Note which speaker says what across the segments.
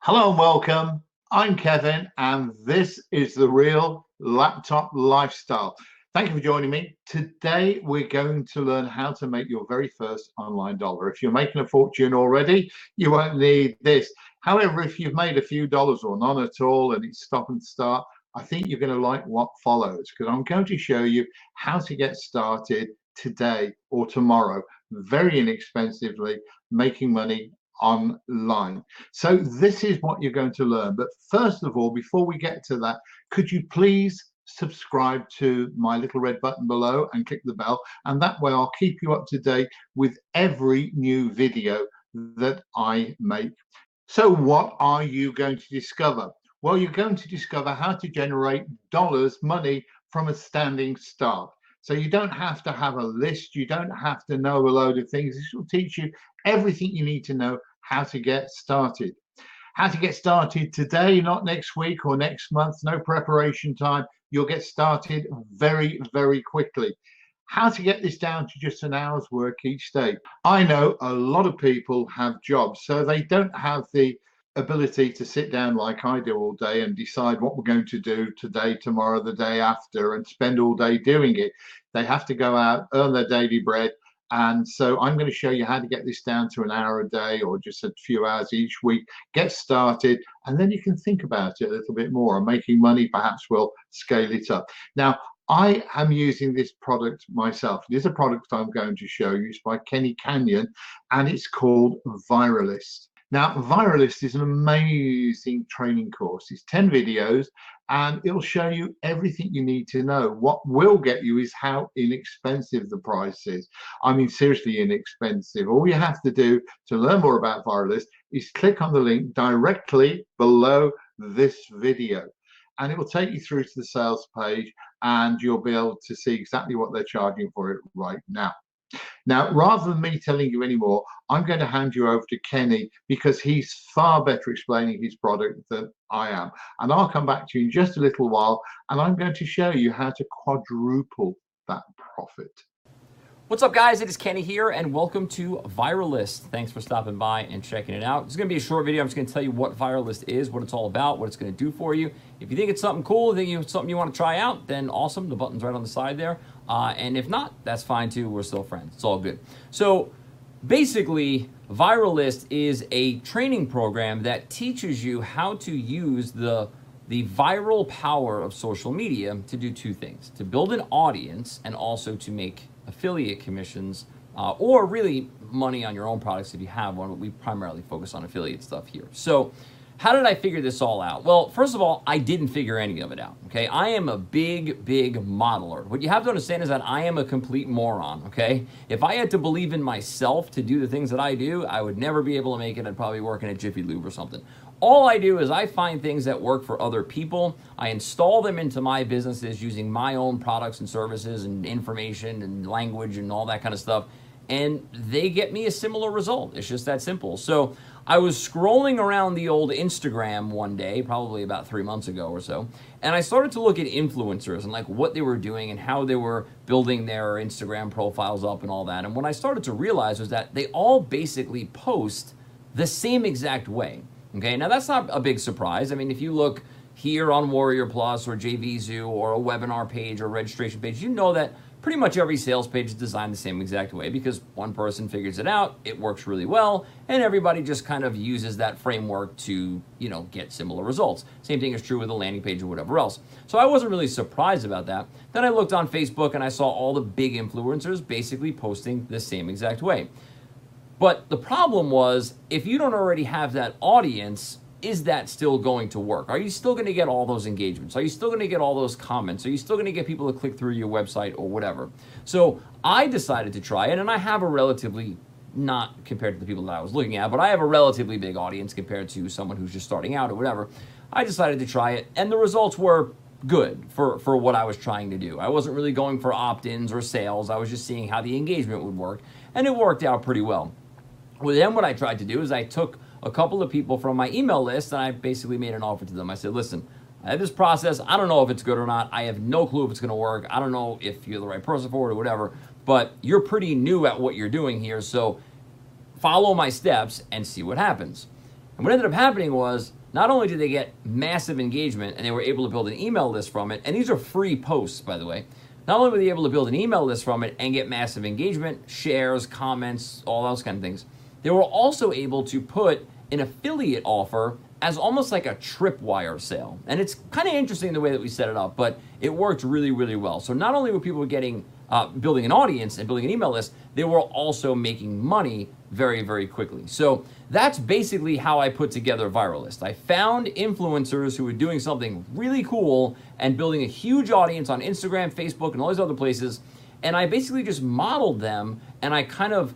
Speaker 1: Hello and welcome. I'm Kevin, and this is the Real Laptop Lifestyle. Thank you for joining me. Today, we're going to learn how to make your very first online dollar. If you're making a fortune already, you won't need this. However, if you've made a few dollars or none at all and it's stop and start, I think you're going to like what follows, because I'm going to show you how to get started today or tomorrow very inexpensively, making money online. So this is what you're going to learn. But first of all, before we get to that, could you please subscribe to my little red button below and click the bell, and that way I'll keep you up to date with every new video that I make. So what are you going to discover? Well, you're going to discover how to generate dollars, money, from a standing start. So you don't have to have a list. You don't have to know a load of things. This will teach you everything you need to know how to get started. How to get started today, not next week or next month. No preparation time. You'll get started very, very quickly. How to get this down to just an hour's work each day. I know a lot of people have jobs, so they don't have the ability to sit down like I do all day and decide what we're going to do today, tomorrow, the day after, and spend all day doing it. They have to go out, earn their daily bread. And so I'm going to show you how to get this down to an hour a day or just a few hours each week. Get started, and then you can think about it a little bit more. And making money perhaps will scale it up. Now, I am using this product myself. It is a product I'm going to show you. It's by Kenny Canyon, and it's called Viralist. Now, Viralist is an amazing training course. It's 10 videos, and it'll show you everything you need to know. What will get you is how inexpensive the price is. I mean, seriously inexpensive. All you have to do to learn more about Viralist is click on the link directly below this video, and it will take you through to the sales page, and you'll be able to see exactly what they're charging for it right now. Now, rather than me telling you anymore, I'm going to hand you over to Kenny, because he's far better explaining his product than I am. And I'll come back to you in just a little while, and I'm going to show you how to quadruple that profit.
Speaker 2: What's up, guys? It is Kenny here, and welcome to Viralist. Thanks for stopping by and checking it out. It's going to be a short video. I'm just going to tell you what Viralist is, what it's all about, what it's going to do for you. If you think it's something cool, think it's something you want to try out, then awesome. The button's right on the side there. And if not, that's fine too. We're still friends. It's all good. So basically, Viralist is a training program that teaches you how to use the viral power of social media to do two things: to build an audience and also to make affiliate commissions, or really money on your own products if you have one, but we primarily focus on affiliate stuff here. So how did I figure this all out? Well, first of all, I didn't figure any of it out, okay? I am a big modeler. What you have to understand is that I am a complete moron, okay? If I had to believe in myself to do the things that I do, I would never be able to make it. I'd probably work in a Jiffy Lube or something. All I do is I find things that work for other people. I install them into my businesses using my own products and services and information and language and all that kind of stuff, and they get me a similar result. It's just that simple. So I was scrolling around the old Instagram one day, probably about 3 months ago or so, and I started to look at influencers and like what they were doing and how they were building their Instagram profiles up and all that. And what I started to realize was that they all basically post the same exact way. Okay, now that's not a big surprise. I mean, if you look here on Warrior Plus or JVZoo or a webinar page or registration page, you know that pretty much every sales page is designed the same exact way, because one person figures it out, it works really well, and everybody just kind of uses that framework to, get similar results. Same thing is true with a landing page or whatever else. So I wasn't really surprised about that. Then I looked on Facebook and I saw all the big influencers basically posting the same exact way. But the problem was, if you don't already have that audience, is that still going to work? Are you still going to get all those engagements? Are you still going to get all those comments? Are you still going to get people to click through your website or whatever? So I decided to try it, and I have a relatively, not compared to the people that I was looking at, but I have a relatively big audience compared to someone who's just starting out or whatever. I decided to try it, and the results were good for what I was trying to do. I wasn't really going for opt-ins or sales. I was just seeing how the engagement would work, and it worked out pretty well. Well, then what I tried to do is I took a couple of people from my email list and I basically made an offer to them. I said, listen, I had this process. I don't know if it's good or not. I have no clue if it's going to work. I don't know if you're the right person for it or whatever, but you're pretty new at what you're doing here. So follow my steps and see what happens. And what ended up happening was not only did they get massive engagement and they were able to build an email list from it, and these are free posts, by the way. Not only were they able to build an email list from it and get massive engagement, shares, comments, all those kind of things, they were also able to put an affiliate offer as almost like a tripwire sale. And it's kind of interesting the way that we set it up, but it worked really, really well. So not only were people getting, building an audience and building an email list, they were also making money very, very quickly. So that's basically how I put together Viralist. I found influencers who were doing something really cool and building a huge audience on Instagram, Facebook, and all these other places. And I basically just modeled them, and I kind of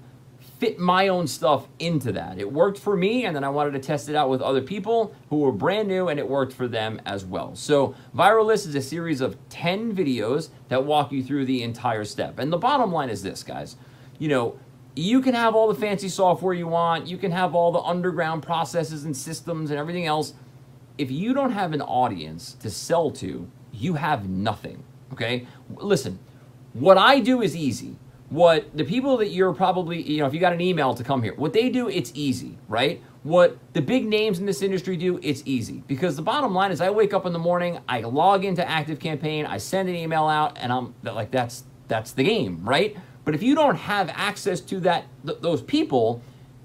Speaker 2: fit my own stuff into that. It worked for me, and then I wanted to test it out with other people who were brand new, and it worked for them as well. So Viralist is a series of 10 videos that walk you through the entire step. And the bottom line is this, guys. You know, you can have all the fancy software you want. You can have all the underground processes and systems and everything else. If you don't have an audience to sell to, you have nothing, okay? Listen, what I do is easy. What the people that you're probably, you know, if you got an email to come here, what they do, it's easy, right? What the big names in this industry do, it's easy. Because the bottom line is I wake up in the morning, I log into ActiveCampaign, I send an email out, and I'm like, that's the game, right? But if you don't have access to those people,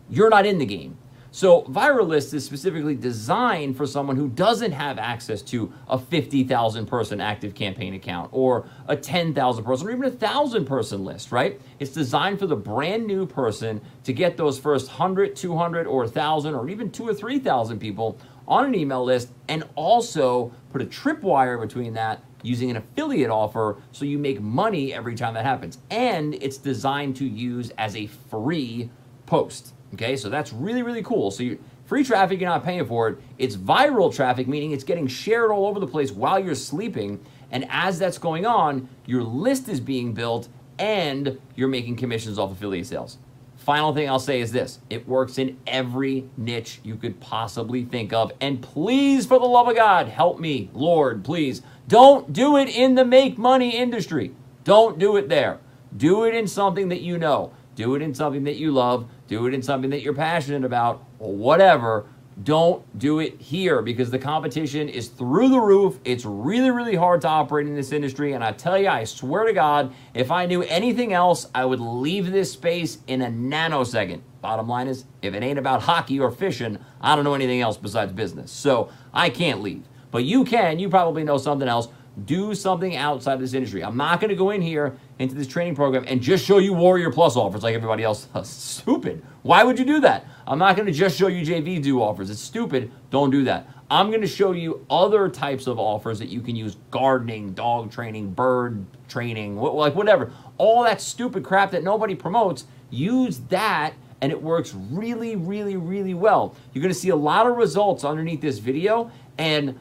Speaker 2: you're not in the game. So Viralist is specifically designed for someone who doesn't have access to a 50,000 person ActiveCampaign account or a 10,000 person or even a 1,000 person list, right? It's designed for the brand new person to get those first 100, 200, or 1,000 or even 2,000 or 3,000 people on an email list, and also put a tripwire between that using an affiliate offer so you make money every time that happens. And it's designed to use as a free post. Okay, so that's really, really cool. So free traffic, you're not paying for it. It's viral traffic, meaning it's getting shared all over the place while you're sleeping. And as that's going on, your list is being built and you're making commissions off affiliate sales. Final thing I'll say is this. It works in every niche you could possibly think of. And please, for the love of God, help me, Lord, please. Don't do it in the make money industry. Don't do it there. Do it in something that you know. Do it in something that you love. Do it in something that you're passionate about, or whatever. Don't do it here because the competition is through the roof. It's really, really hard to operate in this industry. And I tell you, I swear to God, if I knew anything else, I would leave this space in a nanosecond. Bottom line is, if it ain't about hockey or fishing, I don't know anything else besides business. So I can't leave. But you can. You probably know something else. Do something outside this industry. I'm not going to go in here into this training program and just show you Warrior Plus offers like everybody else does. Stupid. Why would you do that? I'm not going to just show you JV do offers. It's stupid. Don't do that. I'm going to show you other types of offers that you can use: gardening, dog training, bird training, like whatever. All that stupid crap that nobody promotes, use that, and it works really, really, really well. You're going to see a lot of results underneath this video, and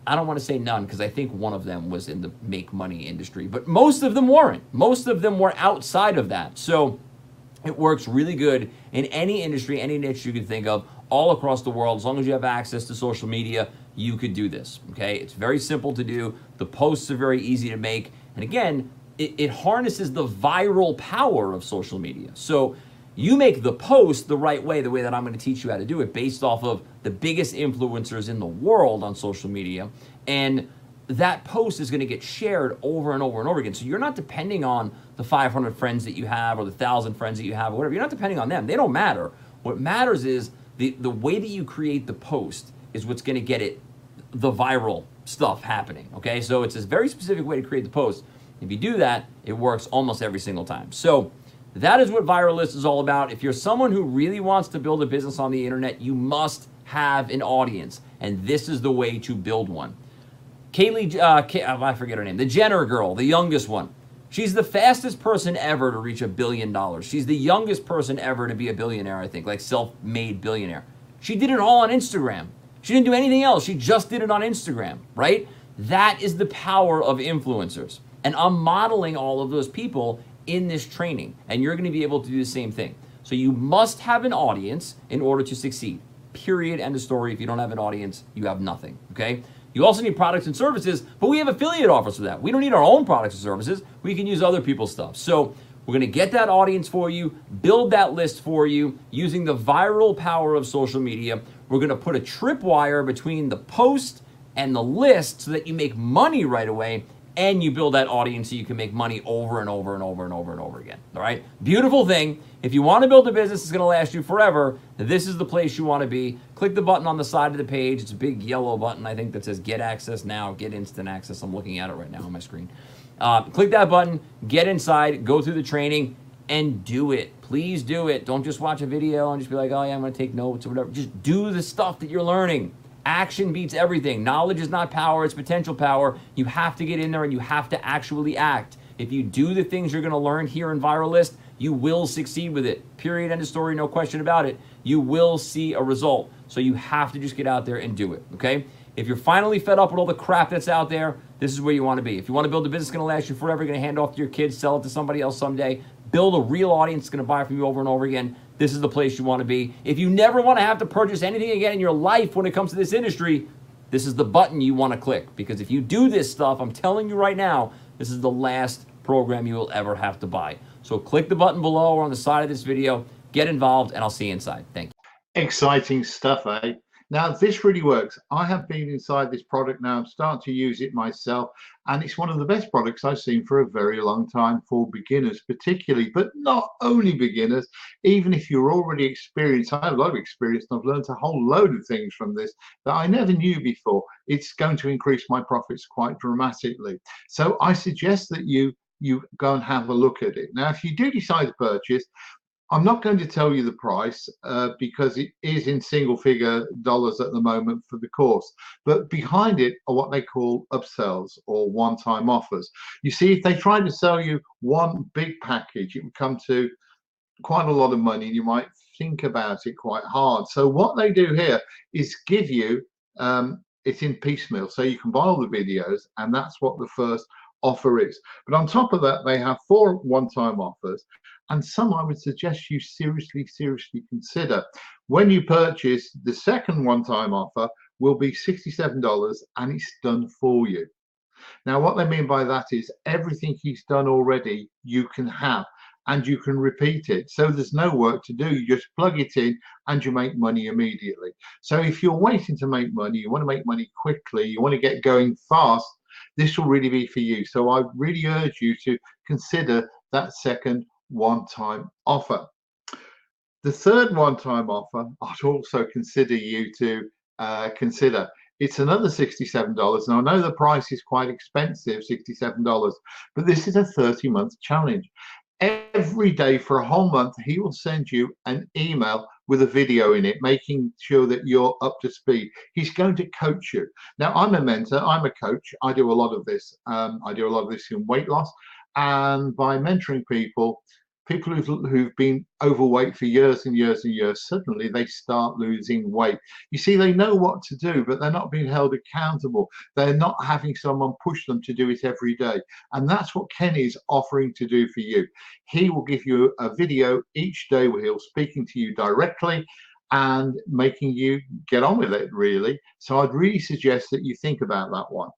Speaker 2: I don't want to say none because I think one of them was in the make money industry, but most of them weren't. Most of them were outside of that. So it works really good in any industry, any niche you can think of, all across the world. As long as you have access to social media, you could do this, okay? It's very simple to do. The posts are very easy to make. And again, it harnesses the viral power of social media. So you make the post the right way, the way that I'm going to teach you how to do it, based off of the biggest influencers in the world on social media. And that post is going to get shared over and over and over again. So you're not depending on the 500 friends that you have or the 1,000 friends that you have or whatever. You're not depending on them. They don't matter. What matters is the way that you create the post is what's going to get it, the viral stuff happening. Okay, so it's a very specific way to create the post. If you do that, it works almost every single time. So that is what Viralist is all about. If you're someone who really wants to build a business on the internet, you must have an audience, and this is the way to build one. Kaylee, I forget her name, the Jenner girl, the youngest one. She's the fastest person ever to reach $1 billion. She's the youngest person ever to be a billionaire, I think, like self-made billionaire. She did it all on Instagram. She didn't do anything else. She just did it on Instagram, right? That is the power of influencers. And I'm modeling all of those people in this training, and you're going to be able to do the same thing. So you must have an audience in order to succeed. Period. End of story. If you don't have an audience, you have nothing. Okay? You also need products and services, but we have affiliate offers for that. We don't need our own products and services. We can use other people's stuff. So We're going to get that audience for you, build that list for you using the viral power of social media. We're going to put a tripwire between the post and the list so that you make money right away, and you build that audience so you can make money over and over and over and over and over again. All right? Beautiful thing. If you want to build a business that's going to last you forever, this is the place you want to be. Click the button on the side of the page. It's a big yellow button, I think, that says Get Access Now, Get Instant Access. I'm looking at it right now on my screen. Click that button, get inside, go through the training, and do it. Please do it. Don't just watch a video and just be like, oh, yeah, I'm going to take notes or whatever. Just do the stuff that you're learning. Action beats everything. Knowledge is not power, it's potential power. You have to get in there and you have to actually act. If you do the things you're going to learn here in Viralist, you will succeed with it. Period, end of story, no question about it. You will see a result. So you have to just get out there and do it, okay? If you're finally fed up with all the crap that's out there, this is where you want to be. If you want to build a business that's going to last you forever, you're going to hand off to your kids, sell it to somebody else someday, build a real audience that's going to buy from you over and over again, this is the place you want to be. If you never want to have to purchase anything again in your life when it comes to this industry, this is the button you want to click. Because if you do this stuff, I'm telling you right now, this is the last program you will ever have to buy. So click the button below or on the side of this video, get involved, and I'll see you inside. Thank you.
Speaker 1: Exciting stuff, eh? Now, this really works. I have been inside this product now. I'm starting to use it myself, and it's one of the best products I've seen for a very long time for beginners, particularly, but not only beginners. Even if you're already experienced, I have a lot of experience, and I've learned a whole load of things from this that I never knew before. It's going to increase my profits quite dramatically. So I suggest that you go and have a look at it. Now, if you do decide to purchase, I'm not going to tell you the price because it is in single figure dollars at the moment for the course. But behind it are what they call upsells or one-time offers. You see, if they try to sell you one big package, it would come to quite a lot of money and you might think about it quite hard. So what they do here is give you, it's in piecemeal. So you can buy all the videos, and that's what the first offer is. But on top of that, they have 4 one-time offers, and some I would suggest you seriously consider. When you purchase, the second one-time offer will be $67 and it's done for you. Now, what they mean by that is everything he's done already, you can have, and you can repeat it. So there's no work to do. You just plug it in and you make money immediately. So if you're waiting to make money, you want to make money quickly, you want to get going fast, this will really be for you. So I really urge you to consider that second one-time offer. The third one-time offer, I'd also consider you to consider. It's another $67. Now, I know the price is quite expensive, $67, but this is a 30-month challenge. Every day for a whole month, he will send you an email with a video in it, making sure that you're up to speed. He's going to coach you. Now, I'm a mentor, I'm a coach. I do a lot of this. I do a lot of this in weight loss, and by mentoring people who've been overweight for years and years and years, suddenly they start losing weight. You see, they know what to do, but they're not being held accountable. They're not having someone push them to do it every day. And that's what Kenny's offering to do for you. He will give you a video each day where he'll speaking to you directly and making you get on with it, really. So I'd really suggest that you think about that one.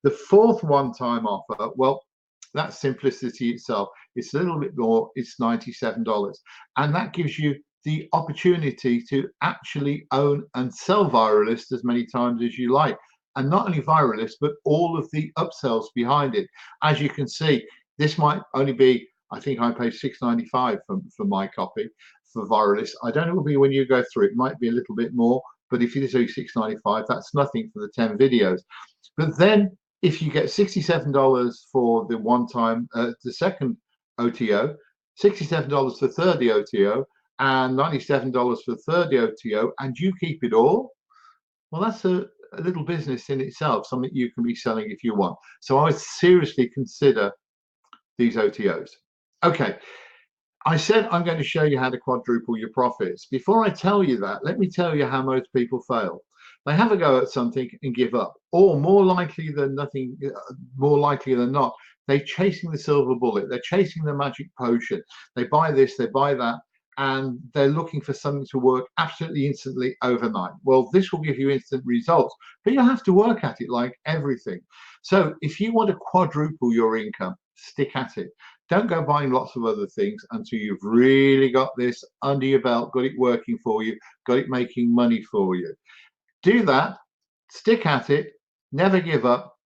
Speaker 1: The fourth one-time offer, well, that's simplicity itself. It's a little bit more, it's $97. And that gives you the opportunity to actually own and sell Viralist as many times as you like. And not only Viralist, but all of the upsells behind it. As you can see, this might only be, I think I paid $6.95 for my copy for Viralist. I don't know what it'll be when you go through. It might be a little bit more, but if you do $6.95, that's nothing for the 10 videos. But then if you get $67 for the one-time, the second OTO, $67 for 30 OTO, and $97 for 30 OTO, and you keep it all, well, that's a little business in itself, something you can be selling if you want. So I would seriously consider these OTOs. Okay, I said I'm going to show you how to quadruple your profits. Before I tell you that, let me tell you how most people fail. They have a go at something and give up, or more likely than not, they're chasing the silver bullet. They're chasing the magic potion. They buy this, they buy that, and they're looking for something to work absolutely instantly overnight. Well, this will give you instant results, but you have to work at it like everything. So if you want to quadruple your income, stick at it. Don't go buying lots of other things until you've really got this under your belt, got it working for you, got it making money for you. Do that, stick at it, never give up,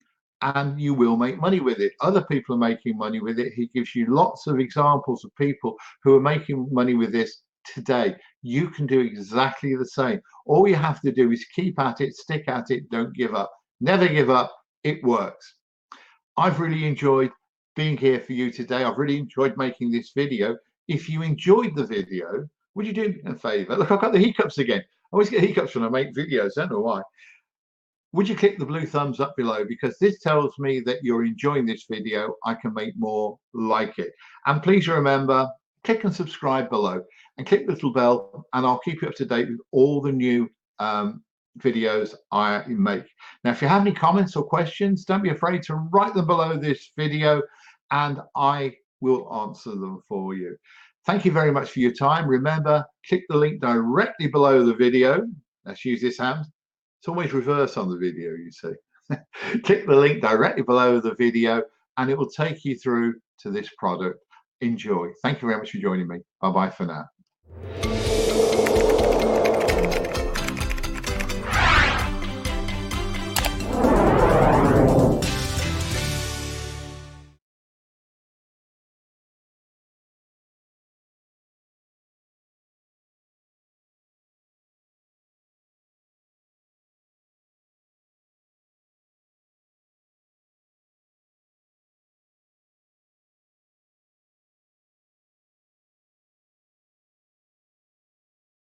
Speaker 1: and you will make money with it. Other people are making money with it. He gives you lots of examples of people who are making money with this today. You can do exactly the same. All you have to do is keep at it, stick at it, don't give up. Never give up. It works. I've really enjoyed being here for you today. I've really enjoyed making this video. If you enjoyed the video, would you do me a favor? Look, I've got the hiccups again. I always get hiccups when I make videos. I don't know why. Would you click the blue thumbs up below, because this tells me that you're enjoying this video. I can make more like it. And please remember, click and subscribe below and click the little bell, and I'll keep you up to date with all the new videos I make. Now, if you have any comments or questions, don't be afraid to write them below this video and I will answer them for you. Thank you very much for your time. Remember, click the link directly below the video. Let's use this hand. It's always reverse on the video, you see. Click the link directly below the video and it will take you through to this product. Enjoy. Thank you very much for joining me. Bye-bye for now.